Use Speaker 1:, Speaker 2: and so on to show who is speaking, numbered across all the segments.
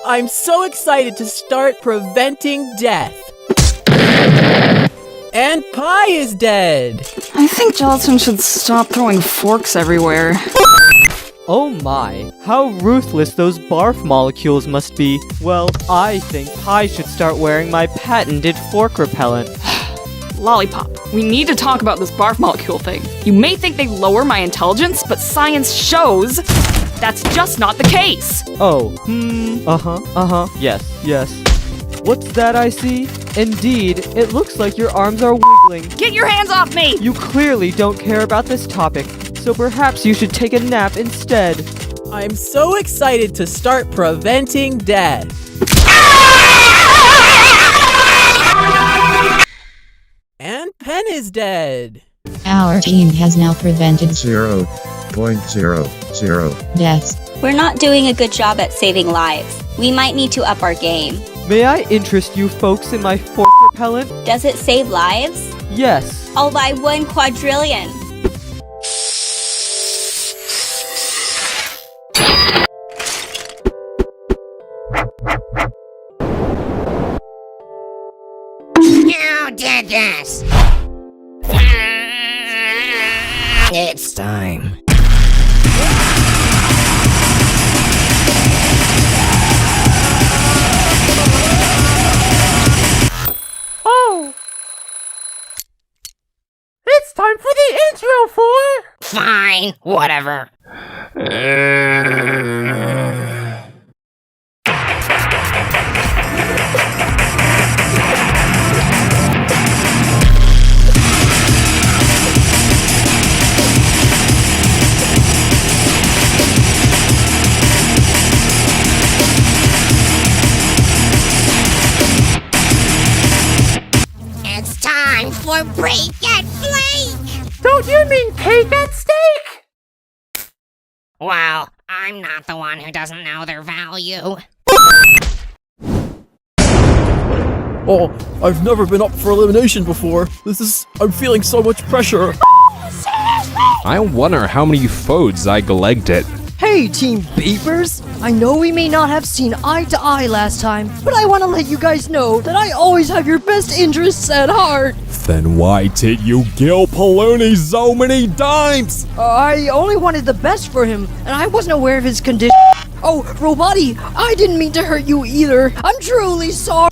Speaker 1: I'm so excited to start preventing death. And Pie is dead.
Speaker 2: I think Gelatin should stop throwing forks everywhere.
Speaker 3: Oh my, how ruthless those barf molecules must be. Well, I think Pie should start wearing my patented fork repellent.
Speaker 2: Lollipop, we need to talk about this barf molecule thing. You may think they lower my intelligence, but science shows that's just not the case.
Speaker 3: Oh, yes. What's that I see? Indeed, it looks like your arms are wiggling.
Speaker 2: Get your hands off me!
Speaker 3: You clearly don't care about this topic, so perhaps you should take a nap instead.
Speaker 1: I'm so excited to start preventing death. And Pen is dead.
Speaker 4: Our team has now prevented
Speaker 5: 0.00
Speaker 4: deaths.
Speaker 6: We're not doing a good job at saving lives. We might need to up our game.
Speaker 3: May I interest you folks in my fork repellent?
Speaker 6: Does it save lives?
Speaker 3: Yes.
Speaker 6: I'll buy 1 quadrillion.
Speaker 7: You did this! It's time.
Speaker 1: Oh! It's time for the intro for...
Speaker 7: Fine, whatever. It's time for Break That Flake!
Speaker 1: Don't you mean cake and steak?
Speaker 7: Well, I'm not the one who doesn't know their value.
Speaker 8: Oh, I've never been up for elimination before. I'm feeling so much pressure.
Speaker 9: I wonder how many foes I collected.
Speaker 10: Hey, Team Beepers! I know we may not have seen eye to eye last time, but I want to let you guys know that I always have your best interests at heart.
Speaker 9: Then why did you kill Paloni so many times?
Speaker 10: I only wanted the best for him, and I wasn't aware of his condition. Oh, Roboti, I didn't mean to hurt you either. I'm truly sorry.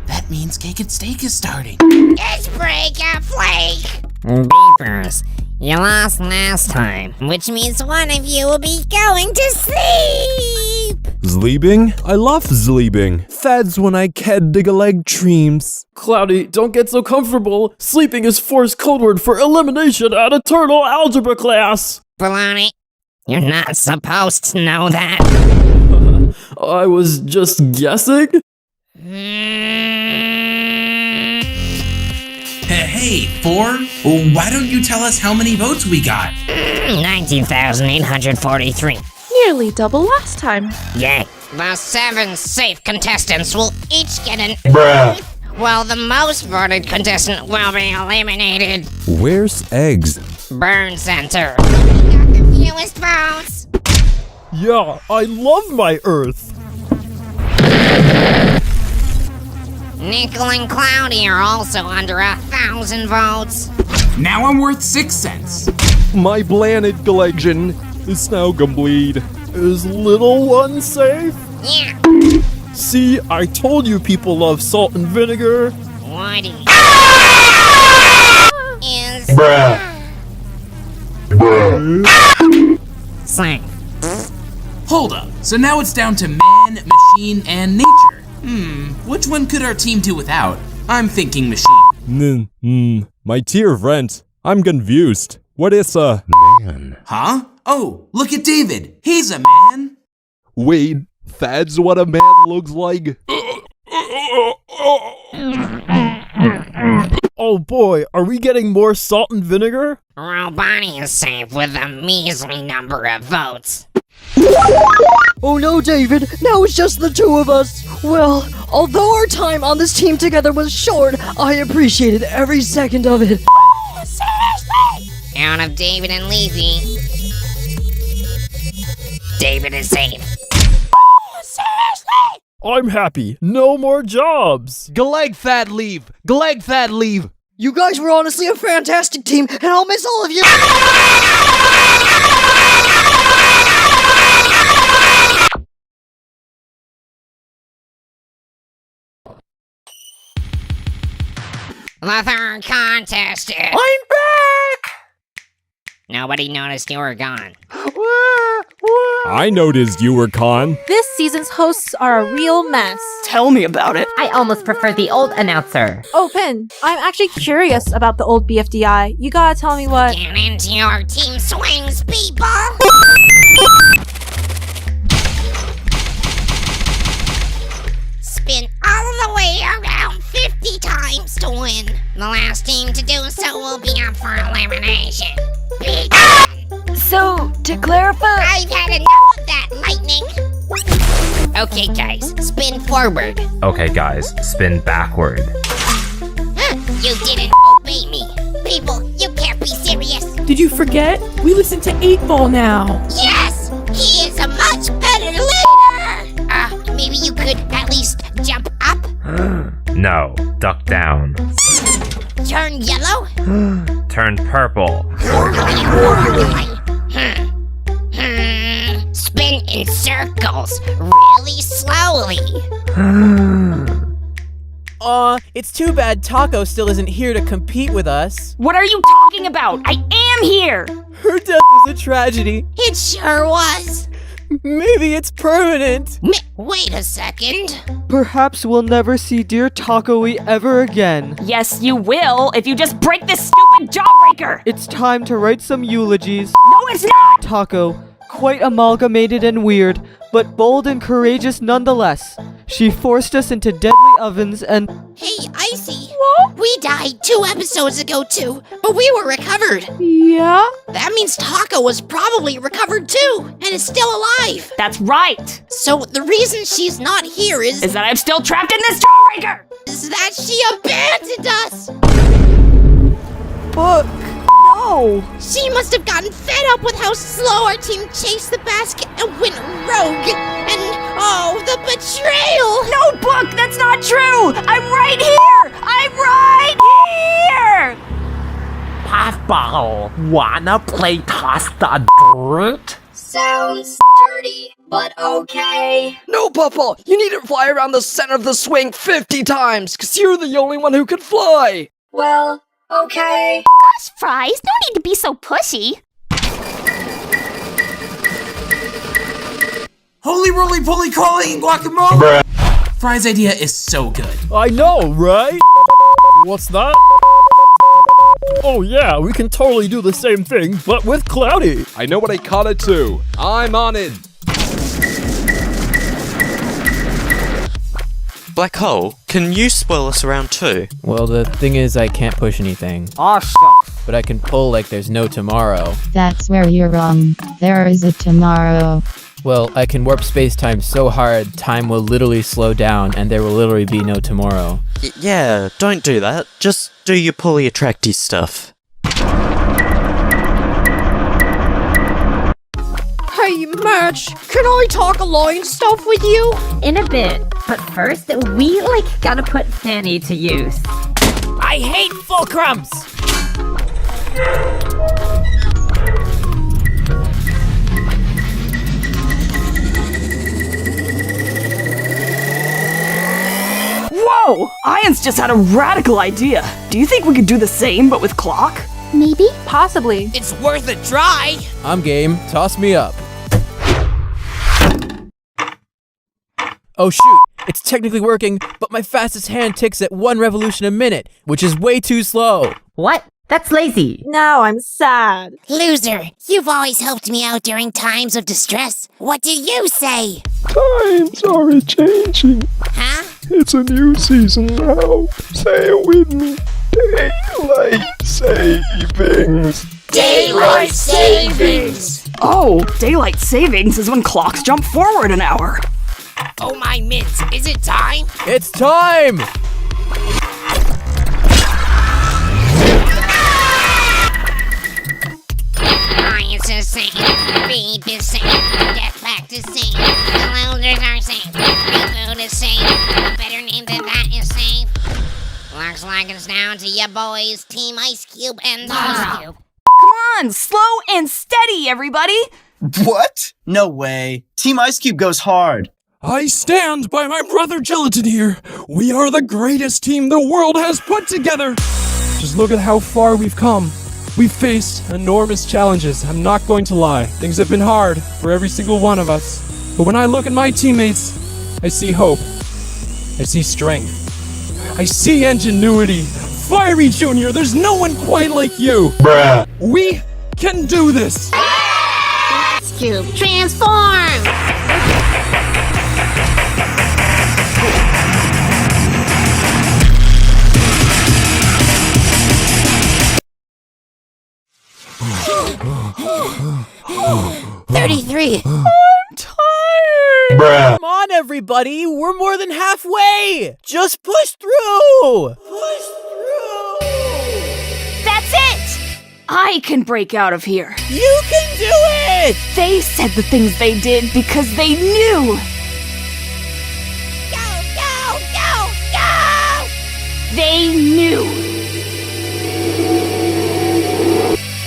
Speaker 11: That means Cake and Steak is starting.
Speaker 7: It's Break That Flake! Beepers, you lost last time, which means one of you will be going to sleep!
Speaker 12: Sleeping? I love sleeping. That's when I can dig a leg dreams.
Speaker 8: Cloudy, don't get so comfortable. Sleeping is Force code word for elimination at eternal algebra class.
Speaker 7: Baloney, you're not supposed to know that.
Speaker 8: I was just guessing?
Speaker 11: Hey, 4? Why don't you tell us how many votes we got?
Speaker 7: 19,843.
Speaker 13: Nearly double last time.
Speaker 7: Yay. The 7 safe contestants will each get an...
Speaker 12: Bruh.
Speaker 7: Well, the most voted contestant will be eliminated.
Speaker 12: Where's eggs?
Speaker 7: Burn Center. We got the fewest votes.
Speaker 8: Yeah, I love my Earth.
Speaker 7: Nickel and Cloudy are also under 1,000 votes.
Speaker 11: Now I'm worth 6 cents.
Speaker 12: My planet collection is now complete.
Speaker 8: Is little one safe?
Speaker 7: Yeah.
Speaker 8: See, I told you people love salt and vinegar.
Speaker 7: Woody. Is... Safe.
Speaker 11: Hold up. So now it's down to man, machine, and nature. Which one could our team do without? I'm thinking machine.
Speaker 12: My tier rent. I'm confused. What is a man?
Speaker 11: Huh? Oh, look at David. He's a man.
Speaker 12: Wait, that's what a man looks like?
Speaker 8: Oh boy, are we getting more salt and vinegar?
Speaker 7: Robani is safe with a measly number of votes.
Speaker 10: Oh no, David, now it's just the two of us. Well, although our time on this team together was short, I appreciated every second of it.
Speaker 7: Out of David and Leafy. David is safe.
Speaker 8: I'm happy. No more jobs.
Speaker 12: Galegthad leave! Galegthad leave!
Speaker 10: You guys were honestly a fantastic team, and I'll miss all of you.
Speaker 7: The third contestant.
Speaker 10: I'm back!
Speaker 7: Nobody noticed you were gone.
Speaker 9: I noticed you were con.
Speaker 13: This season's hosts are a real mess.
Speaker 2: Tell me about it.
Speaker 5: I almost prefer the old announcer.
Speaker 13: Oh, Pin, I'm actually curious about the old BFDI. You gotta tell me what...
Speaker 7: Get into your team swings, people! Spin all the way around 50 times to win. The last team to do so will be up for elimination.
Speaker 5: So, to clarify...
Speaker 7: I've had enough of that, Lightning! Okay, guys, spin forward.
Speaker 14: Okay, guys, spin backward.
Speaker 7: You didn't obey me. People, you can't be serious.
Speaker 1: Did you forget? We listen to 8 Ball now.
Speaker 7: Yes! He is a much better leader! Maybe you could at least jump up?
Speaker 14: No, duck down.
Speaker 7: Turn yellow?
Speaker 14: Turn purple.
Speaker 7: Spin in circles, really slowly.
Speaker 1: It's too bad Taco still isn't here to compete with us.
Speaker 2: What are you talking about? I am here!
Speaker 1: Her death was a tragedy.
Speaker 7: It sure was.
Speaker 1: Maybe it's permanent.
Speaker 7: Wait a second.
Speaker 3: Perhaps we'll never see dear Taco-y ever again.
Speaker 2: Yes, you will, if you just break this stupid jawbreaker!
Speaker 3: It's time to write some eulogies.
Speaker 2: No, it's not!
Speaker 3: Taco, quite amalgamated and weird, but bold and courageous nonetheless. She forced us into deadly ovens and...
Speaker 7: Hey, Icy. What? We died 2 episodes ago too, but we were recovered.
Speaker 13: Yeah?
Speaker 7: That means Taco was probably recovered too, and is still alive.
Speaker 2: That's right!
Speaker 7: So the reason she's not here is
Speaker 2: that I'm still trapped in this jawbreaker!
Speaker 7: Is that she abandoned us!
Speaker 1: But... no!
Speaker 7: She must have gotten fed up with how slow our team chased the basket and went rogue. And, oh, the betrayal!
Speaker 2: No, Book, that's not true! I'm right here! I'm right here!
Speaker 15: Puffball, wanna play toss the dirt?
Speaker 6: Sounds dirty, but okay.
Speaker 10: No, Puffball, you need to fly around the center of the swing 50 times, because you're the only one who can fly.
Speaker 6: Well, okay.
Speaker 7: Gosh, Fries, no need to be so pushy.
Speaker 11: Holy roly poly calling guacamole! Bruh. Fry's idea is so good.
Speaker 8: I know, right? What's that? Oh yeah, we can totally do the same thing, but with Cloudy.
Speaker 12: I know what I caught it too. I'm on it.
Speaker 16: Black Hole, can you spoil us around too?
Speaker 1: Well, the thing is I can't push anything.
Speaker 3: Aw, shucks.
Speaker 1: But I can pull like there's no tomorrow.
Speaker 4: That's where you're wrong. There is a tomorrow.
Speaker 1: Well, I can warp space-time so hard, time will literally slow down and there will literally be no tomorrow.
Speaker 16: Yeah, don't do that. Just do your pulley attracty stuff.
Speaker 10: Hey, Match, can I talk line stuff with you?
Speaker 5: In a bit, but first, we, gotta put Fanny to use.
Speaker 1: I hate fulcrums!
Speaker 2: Whoa! Ian's just had a radical idea. Do you think we could do the same, but with clock?
Speaker 13: Maybe? Possibly.
Speaker 11: It's worth a try.
Speaker 1: I'm game. Toss me up. Oh shoot! It's technically working, but my fastest hand ticks at 1 revolution a minute, which is way too slow.
Speaker 5: What? That's lazy.
Speaker 13: Now I'm sad.
Speaker 7: Loser, you've always helped me out during times of distress. What do you say?
Speaker 9: Times are a-changing.
Speaker 7: Huh?
Speaker 9: It's a new season now. Say it with me. Daylight savings.
Speaker 7: Daylight savings!
Speaker 2: Oh, daylight savings is when clocks jump forward an hour.
Speaker 7: Oh my mints, is it time?
Speaker 1: It's time!
Speaker 7: Science is saying, be the same, get back is safe. The loaders are safe. The food is safe. A better name than that is safe. Looks like it's down to ya boys, Team Ice Cube and Ice Cube.
Speaker 2: Come on, slow and steady, everybody!
Speaker 17: What? No way. Team Ice Cube goes hard.
Speaker 12: I stand by my brother Gelatin here. We are the greatest team the world has put together.
Speaker 18: Just look at how far we've come. We've faced enormous challenges, I'm not going to lie. Things have been hard for every single one of us. But when I look at my teammates, I see hope. I see strength. I see ingenuity. Fiery Junior, there's no one quite like you.
Speaker 9: Bruh.
Speaker 12: We can do this.
Speaker 7: Ice Cube, transform! $33.
Speaker 1: I'm tired!
Speaker 9: Bruh.
Speaker 1: Come on, everybody! We're more than halfway! Just push through! Push through!
Speaker 2: That's it! I can break out of here.
Speaker 1: You can do it!
Speaker 2: They said the things they did because they knew.
Speaker 7: Go!
Speaker 2: They knew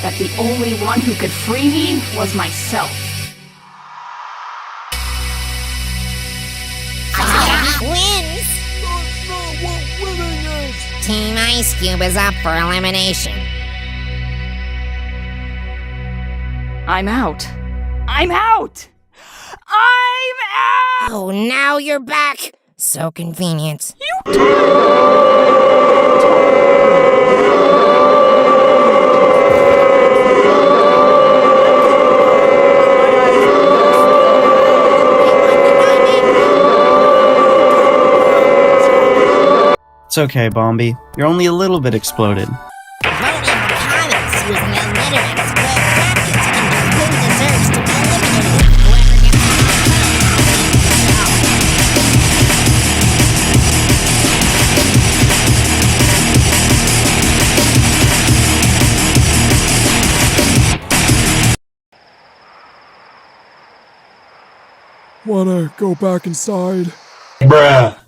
Speaker 2: that the only one who could free me was myself.
Speaker 7: Wins!
Speaker 9: That's not what winning is!
Speaker 7: Team Ice Cube is up for elimination.
Speaker 2: I'm out. I'm out! I'm out!
Speaker 7: Oh, now you're back! So convenient.
Speaker 17: It's okay, Bombi. You're only a little bit exploded.
Speaker 7: Voting comments using illiterates, but brackets under who deserves to be eliminated. Whoever gets
Speaker 18: Wanna go back inside?
Speaker 9: Bruh.